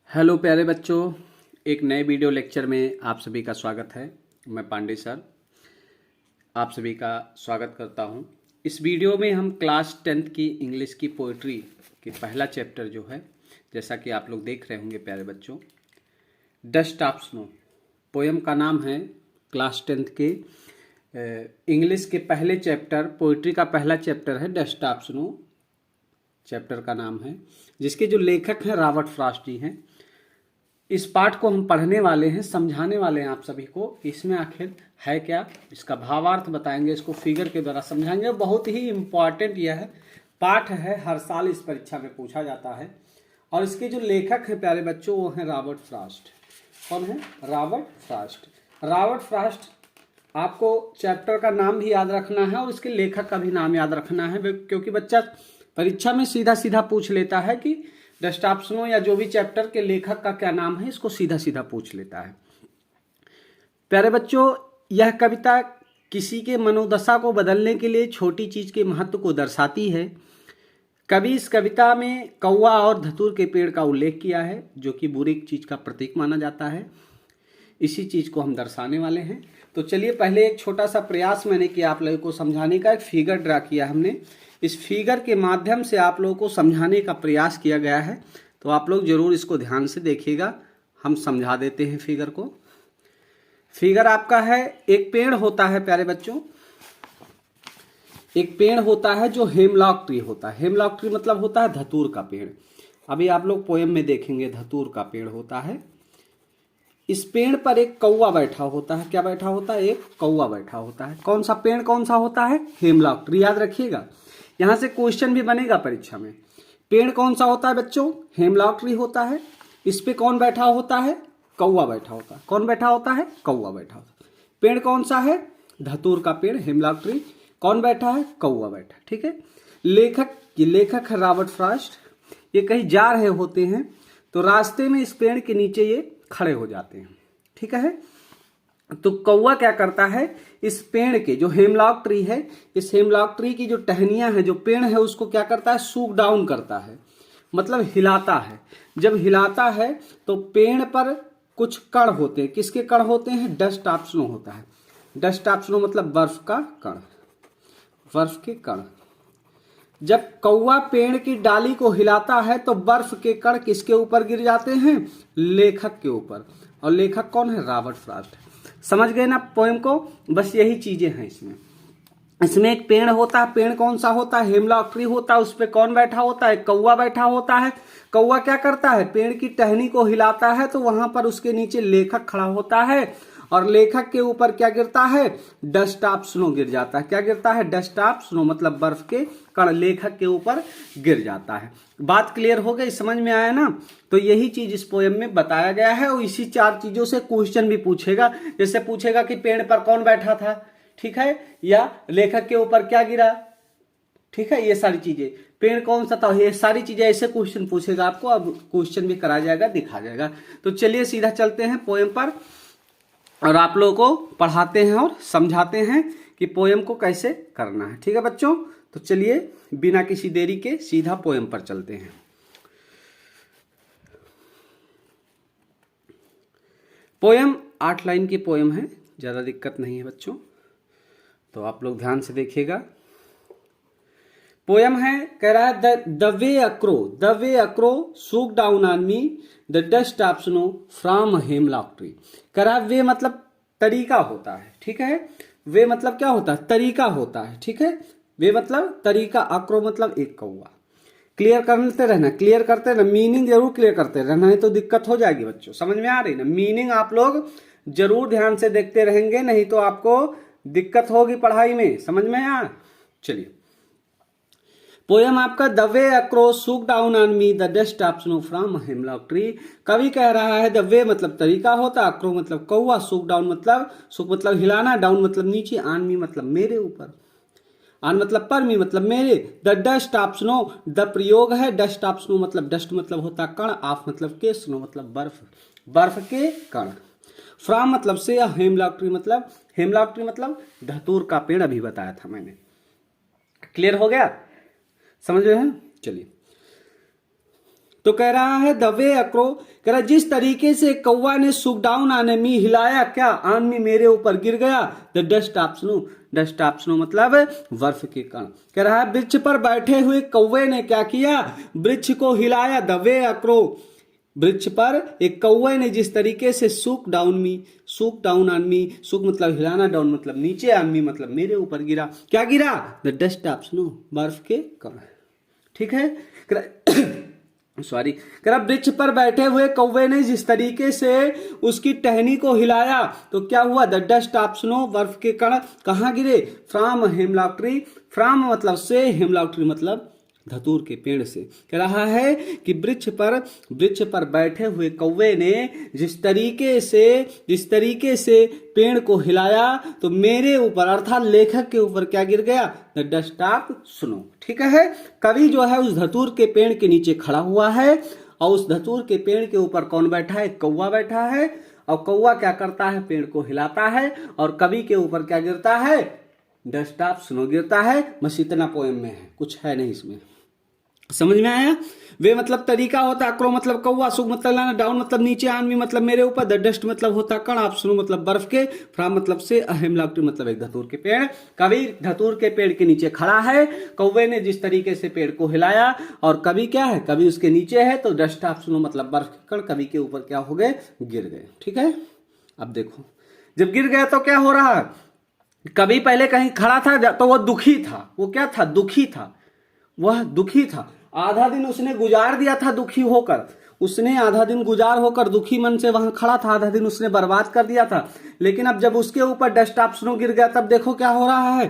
Hello प्यारे बच्चों, एक नए वीडियो लेक्चर में आप सभी का स्वागत है। मैं पांडे सर आप सभी का स्वागत करता हूं। इस वीडियो में हम क्लास 10th की इंग्लिश की पोइट्री की पहला चैप्टर जो है, जैसा कि आप लोग देख रहे होंगे प्यारे बच्चों, डस्ट ऑफ स्नो पोएम का नाम है। क्लास 10th के इंग्लिश के पहले चैप्टर, पोइट्री का पहला चैप्टर है डस्ट ऑफ स्नो, चैप्टर का नाम है, जिसके जो लेखक हैं रॉबर्ट फ्रॉस्ट जी हैं। इस पाठ को हम पढ़ने वाले हैं, समझाने वाले हैं आप सभी को कि इसमें आखिर है क्या, इसका भावार्थ बताएंगे, इसको फिगर के द्वारा समझाएंगे। बहुत ही इम्पॉर्टेंट यह पाठ है, हर साल इस परीक्षा में पूछा जाता है। और इसके जो लेखक हैं प्यारे बच्चों वो हैं रॉबर्ट फ्रॉस्ट। कौन है? Robert Frost. रॉबर्ट फ्रॉस्ट, आपको चैप्टर का नाम भी याद रखना है और इसके लेखक का भी नाम याद रखना है, क्योंकि बच्चा परीक्षा में सीधा सीधा पूछ लेता है कि डस्ट ऑफ स्नो या जो भी चैप्टर के लेखक का क्या नाम है, इसको सीधा सीधा पूछ लेता है। प्यारे बच्चों, यह कविता किसी के मनोदशा को बदलने के लिए छोटी चीज के महत्व को दर्शाती है। कवि इस कविता में कौवा और धतूर के पेड़ का उल्लेख किया है, जो कि बुरी चीज का प्रतीक माना जाता है। इसी चीज को हम दर्शाने वाले हैं। तो चलिए पहले एक छोटा सा प्रयास मैंने किया आप लोगों को समझाने का। एक फिगर ड्रा किया हमने, इस फिगर के माध्यम से आप लोगों को समझाने का प्रयास किया गया है। तो आप लोग जरूर इसको ध्यान से देखिएगा, हम समझा देते हैं फिगर को। फिगर आपका है, एक पेड़ होता है प्यारे बच्चों, एक पेड़ होता है जो हेमलॉक ट्री होता है। हेमलॉक ट्री मतलब होता है धतूर का पेड़। अभी आप लोग पोएम में देखेंगे धतूर का पेड़ होता है। इस पेड़ पर एक कौवा बैठा होता है। क्या बैठा होता है? एक कौवा बैठा होता है। कौन सा पेड़ कौन सा होता है? Hemlock tree. याद रखिएगा, यहां से क्वेश्चन भी बनेगा परीक्षा में। पेड़ कौन सा होता है बच्चों? हेमलॉक ट्री होता है। इस पे कौन बैठा होता है? कौवा बैठा होता है। कौन बैठा होता है? कौवा बैठा होता है। पेड़ कौन सा है? धतूर का पेड़, हेमलॉक ट्री। कौन बैठा है? कौवा बैठा। ठीक है। लेखक है रॉबर्ट फ्रॉस्ट। ये कहीं जा रहे होते हैं तो रास्ते में इस पेड़ के नीचे ये खड़े हो जाते हैं। ठीक है। तो कौवा क्या करता है, इस पेड़ के जो हेमलॉक ट्री है, इस हेमलॉक ट्री की जो टहनियां है, जो पेड़ है, उसको क्या करता है? सूक डाउन करता है, मतलब हिलाता है। जब हिलाता है तो पेड़ पर कुछ कण होते हैं। किसके कण होते हैं? डस्ट ऑफ स्नो होता है। डस्ट ऑफ स्नो मतलब बर्फ का कण, बर्फ के कण। जब कौवा पेड़ की डाली को हिलाता है तो बर्फ के कण किसके ऊपर गिर जाते हैं? लेखक के ऊपर। और लेखक कौन है? Robert Frost. समझ गए ना पोएम को? बस यही चीजें हैं इसमें। इसमें एक पेड़ होता है। पेड़ कौन सा होता है? हेमलॉक ट्री होता है। उस पे कौन बैठा होता है? कौवा बैठा होता है। कौवा क्या करता है? पेड़ की टहनी को हिलाता है, तो वहां पर उसके नीचे लेखक खड़ा होता है और लेखक के ऊपर क्या गिरता है? डस्ट ऑफ स्नो गिर जाता है। क्या गिरता है? डस्ट ऑफ स्नो मतलब बर्फ के कण लेखक के ऊपर गिर जाता है। बात क्लियर हो गई? समझ में आया ना? तो यही चीज इस पोएम में बताया गया है और इसी चार चीजों से क्वेश्चन भी पूछेगा। जैसे पूछेगा कि पेड़ पर कौन बैठा था, ठीक है, या लेखक के ऊपर क्या गिरा, ठीक है, ये सारी चीजें, पेड़ कौन सा था, ये सारी चीजें ऐसे क्वेश्चन पूछेगा आपको। अब क्वेश्चन भी कराया जाएगा, दिखा जाएगा। तो चलिए सीधा चलते हैं पोएम पर और आप लोगों को पढ़ाते हैं और समझाते हैं कि पोएम को कैसे करना है। ठीक है बच्चों? तो चलिए बिना किसी देरी के सीधा पोएम पर चलते हैं। पोएम 8 लाइन की पोएम है, ज्यादा दिक्कत नहीं है बच्चों, तो आप लोग ध्यान से देखिएगा। पोएम है, कह रहा है the way a crow shook down on me the dust of snow from hemlock tree. कह रहा है वे मतलब तरीका होता है। ठीक है। वे मतलब क्या होता है? तरीका होता है। ठीक है। वे मतलब तरीका, अक्रो मतलब एक कौवा। क्लियर करते रहना, क्लियर करते रहना, मीनिंग जरूर क्लियर करते रहना, नहीं तो दिक्कत हो जाएगी बच्चों। समझ में आ रही ना? मीनिंग आप लोग जरूर ध्यान से देखते रहेंगे, नहीं तो आपको दिक्कत होगी पढ़ाई में। समझ में आया? चलिए पोएम आपका the way a crow shook down on me the dust of snow from hemlock tree. कवि कह रहा है द वे मतलब तरीका होता, अक्रो मतलब कौवा, सूक डाउन मतलब, सूक मतलब हिलाना, डाउन मतलब नीचे, ऑन मी मतलब मेरे ऊपर, ऑन मतलब पर, मी मतलब मेरे। The dust of snow, the प्रयोग है, डस्ट ऑफ स्नो मतलब डस्ट मतलब होता कण, ऑफ मतलब के, स्नो मतलब बर्फ, बर्फ के कण। फ्रॉम मतलब से, हेमलॉक ट्री मतलब, हेमलॉक ट्री मतलब धतूर का पेड़, अभी बताया था मैंने। क्लियर हो गया? समझ रहे हैं? चलिए तो कह रहा है द वे अक्रो, कह रहा जिस तरीके से कौवा ने सुक डाउन आने मी हिलाया, क्या आन मी मेरे ऊपर गिर गया, the dust of snow, dust of snow मतलब बर्फ के कण। कह रहा है वृक्ष पर बैठे हुए कौवे ने क्या किया, वृक्ष को हिलाया, द वे अक्रो, वृक्ष पर एक कौवे ने जिस तरीके से सुक डाउन मी, सुक डाउन ऑन मी, सुक मतलब हिलाना, डाउन मतलब नीचे, ऑन मी मतलब मेरे ऊपर गिरा, क्या गिरा, द डस्ट ऑफ स्नो, बर्फ के कण। ठीक है, सॉरी, कह रहा वृक्ष पर बैठे हुए कौवे ने जिस तरीके से उसकी टहनी को हिलाया तो क्या हुआ, द डस्ट ऑफ स्नो, बर्फ के कण कहाँ गिरे, फ्रॉम हेमलॉक ट्री, फ्रॉम मतलब से, हेमलॉक ट्री मतलब धतूर के पेड़ से। कह रहा है कि वृक्ष पर बैठे हुए कौवे ने जिस तरीके से पेड़ को हिलाया तो मेरे ऊपर अर्थात लेखक के ऊपर क्या गिर गया, द डस्ट ऑफ स्नो। ठीक है, कवि जो है उस धतूर के पेड़ के नीचे खड़ा हुआ है और उस धतूर के पेड़ के ऊपर कौन बैठा है, कौवा बैठा है, और कौवा क्या करता है, पेड़ को हिलाता है, और कवि के ऊपर क्या गिरता है, डस्ट ऑफ स्नो गिरता है। बस इतना पोएम में है, कुछ है नहीं इसमें। समझ में आया? वे मतलब तरीका होता है, क्रो मतलब कौवा, सुक मतलब लाना, डाउन मतलब नीचे, ऑन मी मतलब मेरे ऊपर, द डस्ट मतलब होता कण, ऑफ स्नो मतलब बर्फ के, फ्रॉम मतलब से, हेमलॉक ट्री मतलब एक धतूर के पेड़। कवि धतूर के पेड़ के नीचे खड़ा है, कौवे ने जिस तरीके से पेड़ को हिलाया, और कवि क्या है, कवि उसके नीचे है, तो डस्ट ऑफ स्नो मतलब बर्फ के कण कवि के ऊपर क्या हो गए, गिर गए। ठीक है, अब देखो जब गिर गया तो क्या हो रहा है, कवि पहले कहीं खड़ा था तो वह दुखी था, वो क्या था, दुखी था, वह दुखी था। आधा दिन उसने गुजार दिया था दुखी होकर, उसने आधा दिन गुजार होकर दुखी मन से वहां खड़ा था, आधा दिन उसने बर्बाद कर दिया था। लेकिन अब जब उसके ऊपर डस्ट ऑफ स्नो गिर गया तब देखो क्या हो रहा है,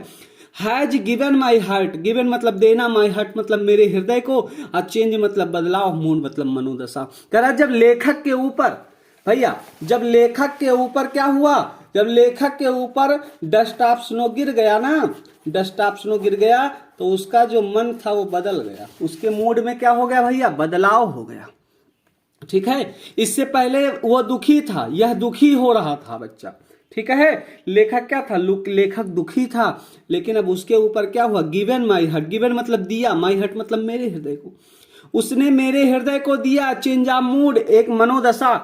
has given my heart, given मतलब देना, माई हार्ट मतलब मेरे हृदय को, और चेंज मतलब बदलाव, मूड मतलब मनोदशा। कह रहा जब लेखक के ऊपर, भैया जब लेखक के ऊपर क्या हुआ, जब लेखक के ऊपर डस्ट ऑफ स्नो गिर गया ना, डस्ट ऑफ स्नो गिर गया तो उसका जो मन था वो बदल गया, उसके मूड में क्या हो गया भैया, बदलाव हो गया। ठीक है, इससे पहले वो दुखी था, यह दुखी हो रहा था बच्चा। ठीक है, लेखक क्या था, लेखक दुखी था, लेकिन अब उसके ऊपर क्या हुआ, गिवन माई हार्ट, गिवन मतलब दिया, माई हार्ट मतलब मेरे हृदय को, उसने मेरे हृदय को दिया, चेंज ऑफ मूड एक मनोदशा,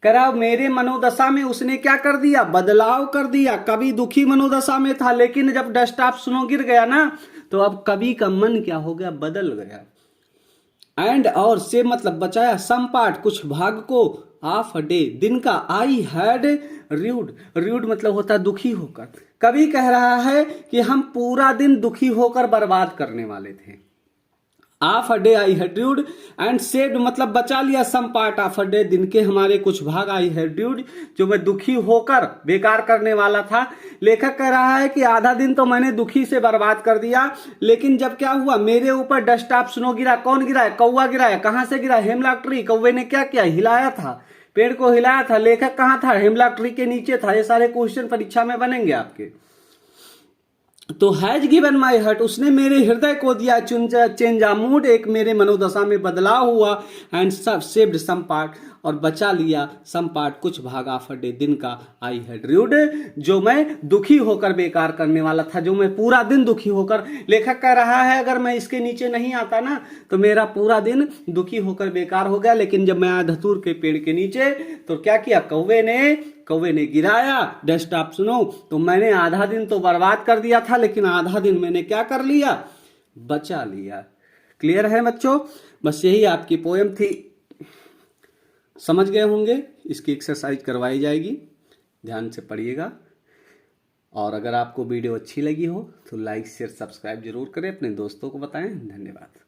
करा मेरे मनोदशा में उसने क्या कर दिया, बदलाव कर दिया। कभी दुखी मनोदशा में था, लेकिन जब डस्ट ऑफ स्नो गिर गया ना तो अब कवि का मन क्या हो गया, बदल गया। एंड और से मतलब बचाया, सम पार्ट कुछ भाग को, ऑफ अ डे दिन का, आई हैड र्यूड, र्यूड मतलब होता है दुखी होकर। कवि कह रहा है कि हम पूरा दिन दुखी होकर बर्बाद करने वाले थे। Of a day I had dude and saved मतलब बचा लिया, some part of a day दिन के हमारे कुछ भाग, आई हैड ड्यूड जो मैं दुखी होकर बेकार करने वाला था। लेखक कह रहा है कि आधा दिन तो मैंने दुखी से बर्बाद कर दिया, लेकिन जब क्या हुआ, मेरे ऊपर डस्ट ऑफ स्नो गिरा, कौन गिरा है, कौवा गिरा है। कहां से गिरा, हेमलॉक ट्री, कौवे ने क्या किया, हिलाया था, पेड़ को हिलाया था। लेखक कहां था, हेमलॉक ट्री के नीचे था। ये सारे क्वेश्चन परीक्षा में बनेंगे आपके। तो हैज गिवन माई हार्ट, उसने मेरे हृदय को दिया, चेंज ऑफ मूड एक मेरे मनोदशा में बदलाव हुआ, एंड सेव्ड सम पार्ट और बचा लिया, सम पार्ट कुछ भाग, ऑफ अ डे दिन का, आई हैड र्यूड जो मैं दुखी होकर बेकार करने वाला था, जो मैं पूरा दिन दुखी होकर। लेखक कह रहा है अगर मैं इसके नीचे नहीं आता ना तो मेरा पूरा दिन दुखी होकर बेकार हो गया, लेकिन जब मैं आया धतूर के पेड़ के नीचे तो क्या किया, कौवे ने गिराया डस्ट ऑफ स्नो, तो मैंने आधा दिन तो बर्बाद कर दिया था, लेकिन आधा दिन मैंने क्या कर लिया, बचा लिया। क्लियर है बच्चों? बस यही आपकी पोएम थी, समझ गए होंगे। इसकी एक्सरसाइज करवाई जाएगी, ध्यान से पढ़िएगा। और अगर आपको वीडियो अच्छी लगी हो तो लाइक शेयर सब्सक्राइब जरूर करें, अपने दोस्तों को बताएं। धन्यवाद।